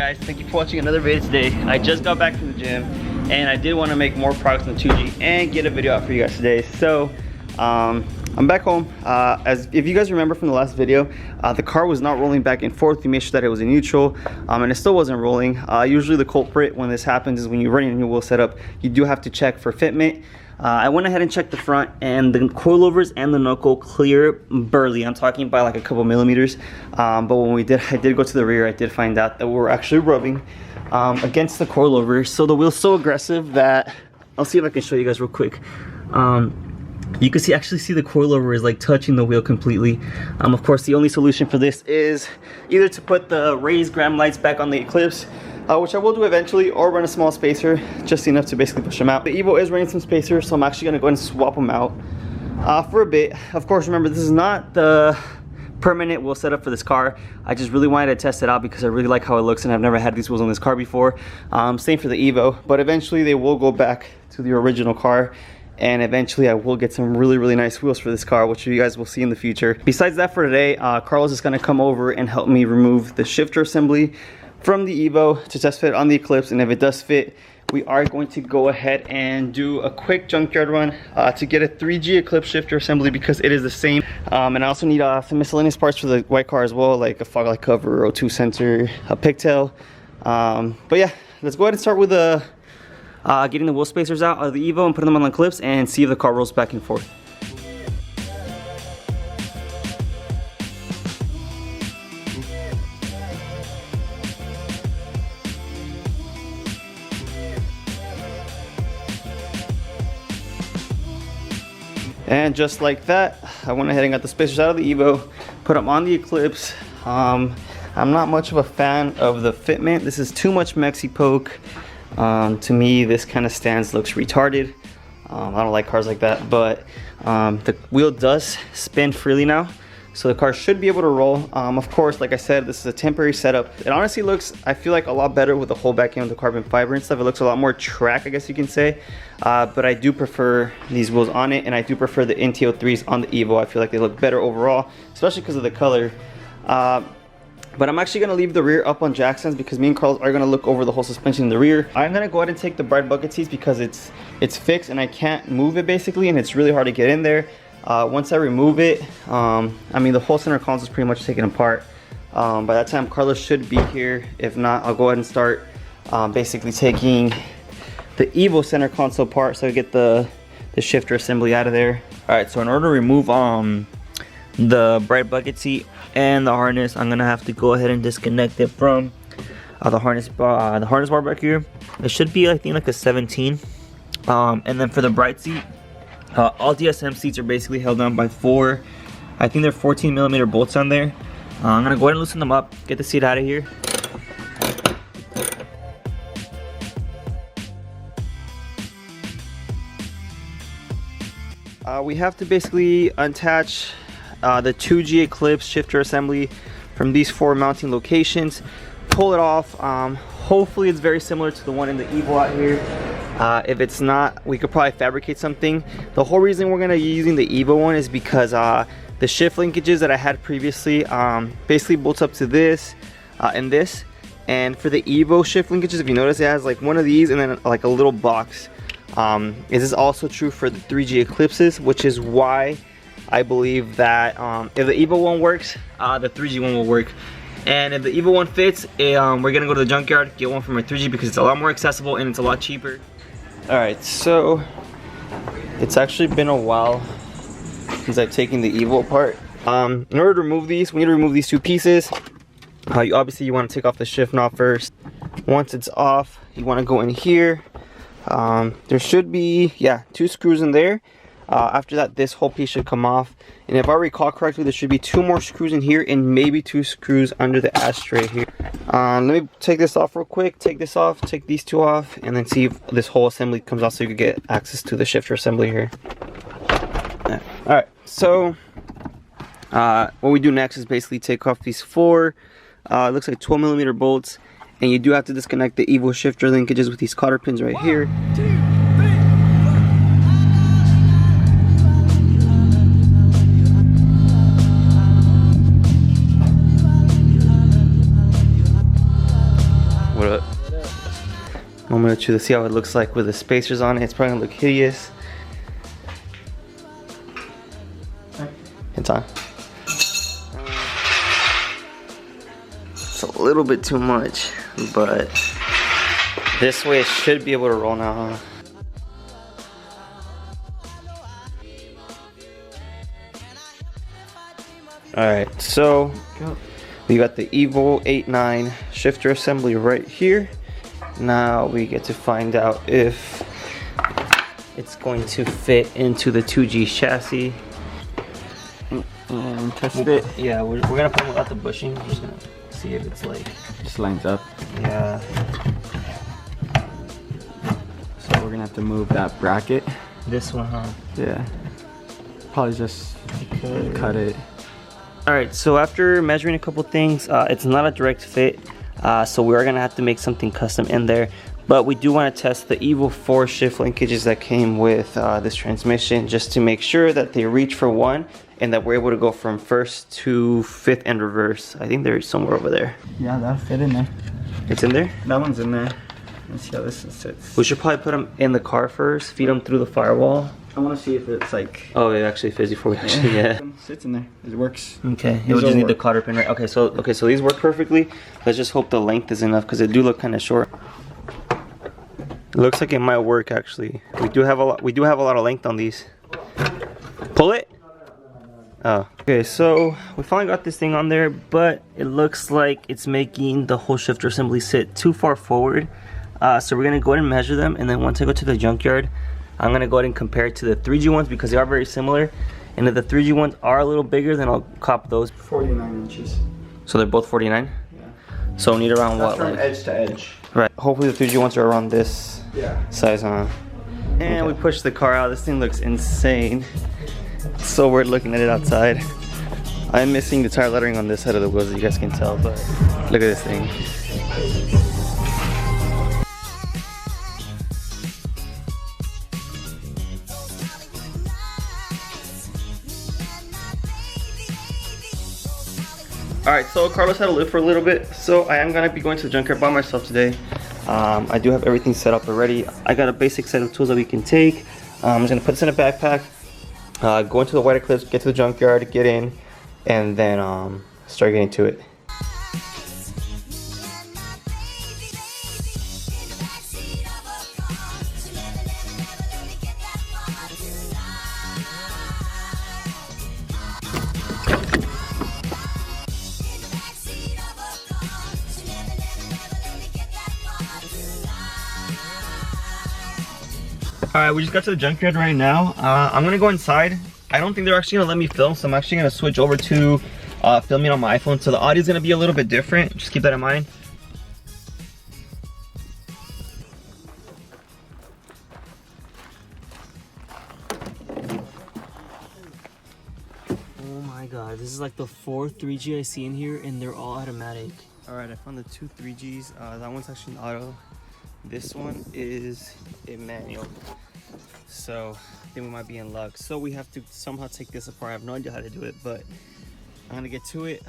guys, thank you for watching another video today. I just got back from the gym and I did want to make more progress on the 2G and get a video out for you guys today. So I'm back home. As if you guys remember from the last video, the car was not rolling back and forth. We made sure that it was in neutral, and it still wasn't rolling. Usually the culprit when this happens is when you're running a new wheel setup, you do have to check for fitment. I went ahead and checked the front, and the coilovers and the knuckle clear barely. I'm talking by like a couple millimeters. But when I did go to the rear, I did find out that we were actually rubbing against the coilover. So the wheel's so aggressive that I'll see if I can show you guys real quick. You can actually see the coilover is like touching the wheel completely. Of course, the only solution for this is either to put the raised gram lights back on the Eclipse, which I will do eventually, or run a small spacer, just enough to basically push them out. The EVO is running some spacers, so I'm actually gonna go ahead and swap them out for a bit. Of course, remember, this is not the permanent wheel setup for this car. I just really wanted to test it out because I really like how it looks, and I've never had these wheels on this car before. Same for the EVO, but eventually they will go back to the original car, and eventually I will get some really nice wheels for this car, which you guys will see in the future. Besides that, for today, Carlos is gonna come over and help me remove the shifter assembly from the EVO to test fit on the Eclipse, and if it does fit, we are going to go ahead and do a quick junkyard run to get a 3G Eclipse shifter assembly because it is the same. And I also need some miscellaneous parts for the white car as well, like a fog light cover, O2 sensor, a pigtail. But yeah, let's go ahead and start with getting the wheel spacers out of the EVO and putting them on the Eclipse and see if the car rolls back and forth. And just like that, I went ahead and got the spacers out of the EVO, put them on the Eclipse. I'm not much of a fan of the fitment. This is too much Mexi poke. To me, this kind of stance looks retarded. I don't like cars like that, but the wheel does spin freely now, so the car should be able to roll. Of course, like I said, this is a temporary setup. It honestly looks, I feel like, a lot better with the whole back end with the carbon fiber and stuff. It looks a lot more track, I guess you can say. But I do prefer these wheels on it, and I do prefer the NT03s on the EVO. I feel like they look better overall, especially because of the color. But I'm actually going to leave the rear up on jack stands because me and Carlos are going to look over the whole suspension in the rear. I'm going to go ahead and take the bright bucket seats because it's fixed and I can't move it basically, and it's really hard to get in there. Once I remove it, I mean, the whole center console is pretty much taken apart. By that time, Carlos should be here. If not, I'll go ahead and start basically taking the EVO center console apart so I get the shifter assembly out of there. Alright, so in order to remove the bright bucket seat and the harness, I'm gonna have to go ahead and disconnect it from the harness bar back here. It should be, I think, like a 17. And then for the bright seat, all DSM seats are basically held on by four, I think they're 14mm bolts on there. I'm gonna go ahead and loosen them up, get the seat out of here. We have to basically attach the 2G Eclipse shifter assembly from these four mounting locations, pull it off. Hopefully it's very similar to the one in the EVO out here. If it's not, we could probably fabricate something. The whole reason we're gonna be using the EVO one is because the shift linkages that I had previously basically bolts up to this and this. And for the EVO shift linkages, if you notice, it has like one of these and then like a little box. This is also true for the 3G Eclipses, which is why I believe that if the EVO one works, the 3G one will work. And if the EVO one fits, we're gonna go to the junkyard, get one from a 3G because it's a lot more accessible and it's a lot cheaper. Alright, so it's actually been a while since I've taken the EVO apart. In order to remove these, we need to remove these two pieces. Obviously you want to take off the shift knob first. Once it's off, you want to go in here. There should be, yeah, 2 screws in there. After that, this whole piece should come off, and if I recall correctly, there should be 2 more screws in here and maybe 2 screws under the ashtray here. Let me take this off real quick, take this off, take these 2 off, and then see if this whole assembly comes off so you can get access to the shifter assembly here. Alright, so what we do next is basically take off these 4 it looks like 12mm bolts, and you do have to disconnect the EVO shifter linkages with these cotter pins right here. gonna choose to see how it looks like with the spacers on it. It's probably gonna look hideous. It's on. It's a little bit too much, but this way it should be able to roll now, huh? Alright, so we got the EVO 8.9 shifter assembly right here. Now we get to find out if it's going to fit into the 2G chassis. And test it. Yeah, we're gonna put it without the bushing. We're just gonna see if it's like Just lines up. Yeah. So we're gonna have to move that bracket. This one, huh? Yeah. Probably just cut it. Alright, so after measuring a couple things, it's not a direct fit, so we are going to have to make something custom in there. But we do want to test the EVO 4 shift linkages that came with this transmission, just to make sure that they reach for one and that we're able to go from first to fifth and reverse. I think they're somewhere over there. Yeah, that'll fit in there. It's in there? That one's in there. Let's see how this one sits. We should probably put them in the car first, feed them through the firewall. I want to see if it's like... Oh, it actually fits before we actually, yeah. Sits in there. It works. Okay, you'll just need the cotter pin, right? Okay, so these work perfectly. Let's just hope the length is enough because they do look kind of short. It looks like it might work actually. We do have a lot of length on these. Pull it. Oh, okay. So we finally got this thing on there, but it looks like it's making the whole shifter assembly sit too far forward. So we're gonna go ahead and measure them, and then once I go to the junkyard, I'm gonna go ahead and compare it to the 3G ones because they are very similar. And if the 3G ones are a little bigger, then I'll cop those. 49 inches. So they're both 49? Yeah. So we need around That's what? from edge to edge. Right. Hopefully the 3G ones are around this size, huh? And we pushed the car out. This thing looks insane. It's so weird looking at it outside. I'm missing the tire lettering on this side of the wheels, as you guys can tell, but look at this thing. Alright, so Carlos had to live for a little bit, so I am going to be going to the junkyard by myself today. I do have everything set up already. I got a basic set of tools that we can take. I'm just going to put this in a backpack, go into the white Eclipse, get to the junkyard, get in, and then start getting to it. Alright, we just got to the junkyard right now. I'm gonna go inside. I don't think they're actually gonna let me film, so I'm actually gonna switch over to filming on my iPhone. So the audio is gonna be a little bit different. Just keep that in mind. Oh my god, this is like the fourth 3G I see in here, and they're all automatic. Alright, I found the two 3Gs. That one's actually an auto. This one is a manual. So I think we might be in luck. So we have to somehow take this apart. I have no idea how to do it, but I'm gonna get to it.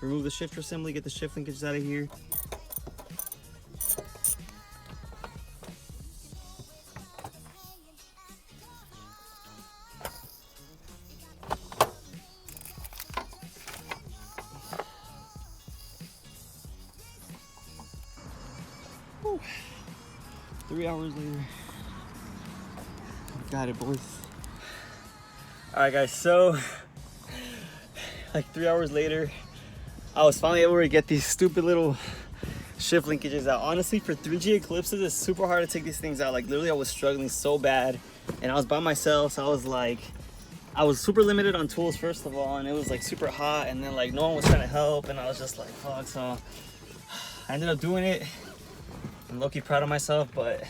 Remove the shifter assembly, get the shift linkages out of here. Whew. 3 hours later. Got it, boys. Alright guys, so like 3 hours later, I was finally able to get these stupid little shift linkages out. Honestly, for 3G Eclipses, it's super hard to take these things out. Like literally I was struggling so bad, and I was by myself, so I was super limited on tools first of all, and it was like super hot, and then like no one was trying to help, and I was just like fuck. So I ended up doing it. I'm low-key proud of myself, but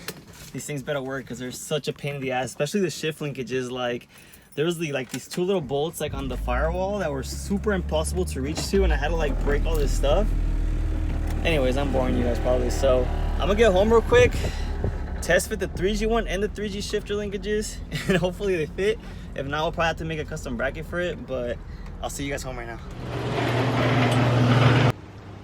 these things better work because they're such a pain in the ass, especially the shift linkages. Like there was these two little bolts like on the firewall that were super impossible to reach to, and I had to like break all this stuff. Anyways, I'm boring you guys probably, so I'm gonna get home real quick, test fit the 3G one and the 3G shifter linkages, and hopefully they fit. If not, we'll probably have to make a custom bracket for it, but I'll see you guys home right now.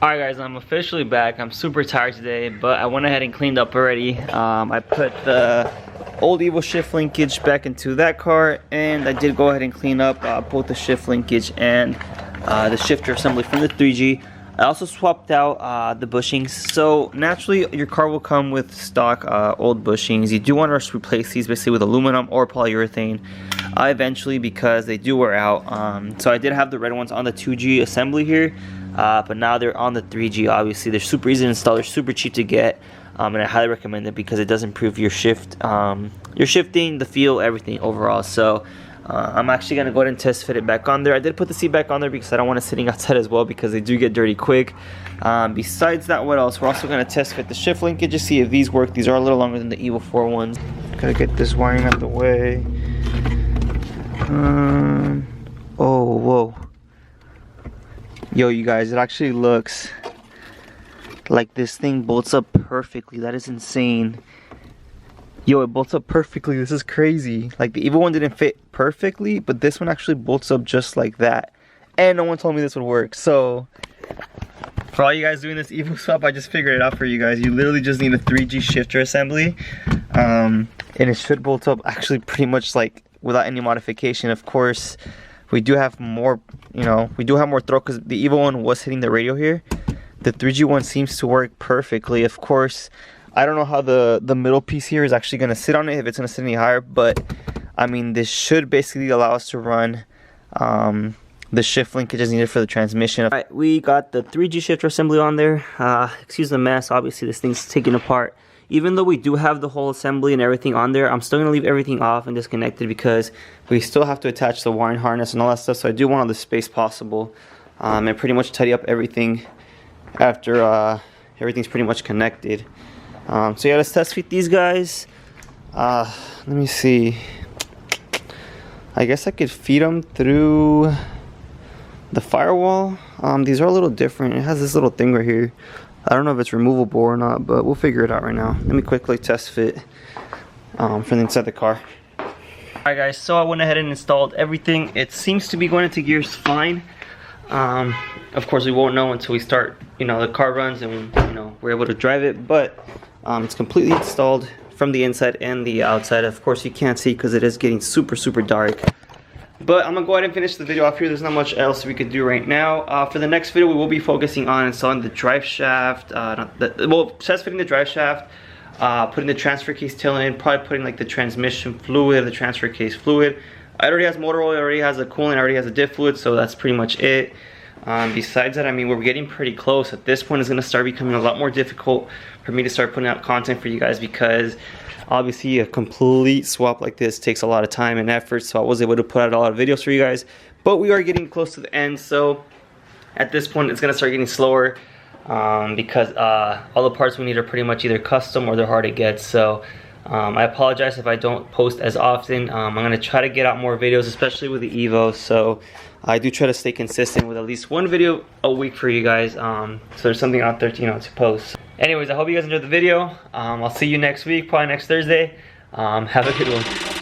Alright guys, I'm officially back. I'm super tired today, but I went ahead and cleaned up already. I put the old EVO shift linkage back into that car, and I did go ahead and clean up both the shift linkage and the shifter assembly from the 3G. I also swapped out the bushings. So naturally your car will come with stock old bushings. You do want to replace these basically with aluminum or polyurethane eventually, because they do wear out. So I did have the red ones on the 2G assembly here, but now they're on the 3G. Obviously they're super easy to install, they're super cheap to get, and I highly recommend it because it does improve your shift, your shifting, the feel, everything overall. So I'm actually going to go ahead and test fit it back on there. I did put the seat back on there because I don't want it sitting outside as well, because they do get dirty quick. Besides that, what else? We're also going to test fit the shift linkage to see if these work. These are a little longer than the EVO 4 ones. Gotta get this wiring out the way. Oh, whoa. Yo, you guys, it actually looks like this thing bolts up perfectly. That is insane. Yo, it bolts up perfectly. This is crazy. Like, the EVO one didn't fit perfectly, but this one actually bolts up just like that. And no one told me this would work. So, for all you guys doing this EVO swap, I just figured it out for you guys. You literally just need a 3G shifter assembly. And it should bolt up actually pretty much like without any modification. Of course, we do have more, you know, we do have more throw because the EVO one was hitting the radio here. The 3G one seems to work perfectly. Of course, I don't know how the middle piece here is actually going to sit on it, if it's going to sit any higher, but I mean, this should basically allow us to run the shift linkages needed for the transmission. Alright, we got the 3G shifter assembly on there. Excuse the mess, obviously this thing's taken apart. Even though we do have the whole assembly and everything on there, I'm still going to leave everything off and disconnected because we still have to attach the wiring harness and all that stuff, so I do want all the space possible and pretty much tidy up everything after everything's pretty much connected. So yeah, let's test fit these guys. Let me see. I guess I could feed them through the firewall. These are a little different. It has this little thing right here. I don't know if it's removable or not, but we'll figure it out right now. Let me quickly test fit from inside the car. Alright guys, so I went ahead and installed everything. It seems to be going into gears fine. Of course we won't know until we start, you know, the car runs and you know, we're able to drive it, but it's completely installed from the inside and the outside. Of course you can't see because it is getting super dark. But I'm gonna go ahead and finish the video off here. There's not much else we could do right now. For the next video, we will be focusing on installing the drive shaft, test fitting the drive shaft, putting the transfer case tail in, probably putting like the transmission fluid, the transfer case fluid. It already has motor oil, it already has a coolant, it already has a diff fluid, so that's pretty much it. Besides that, I mean, we're getting pretty close. At this point, it's gonna start becoming a lot more difficult for me to start putting out content for you guys, because obviously a complete swap like this takes a lot of time and effort, so I was able to put out a lot of videos for you guys, but we are getting close to the end. So at this point it's gonna start getting slower because all the parts we need are pretty much either custom or they're hard to get. So I apologize if I don't post as often. I'm gonna try to get out more videos, especially with the EVO, so I do try to stay consistent with at least one video a week for you guys, so there's something out there to, you know, to post. Anyways, I hope you guys enjoyed the video. I'll see you next week, probably next Thursday. Have a good one.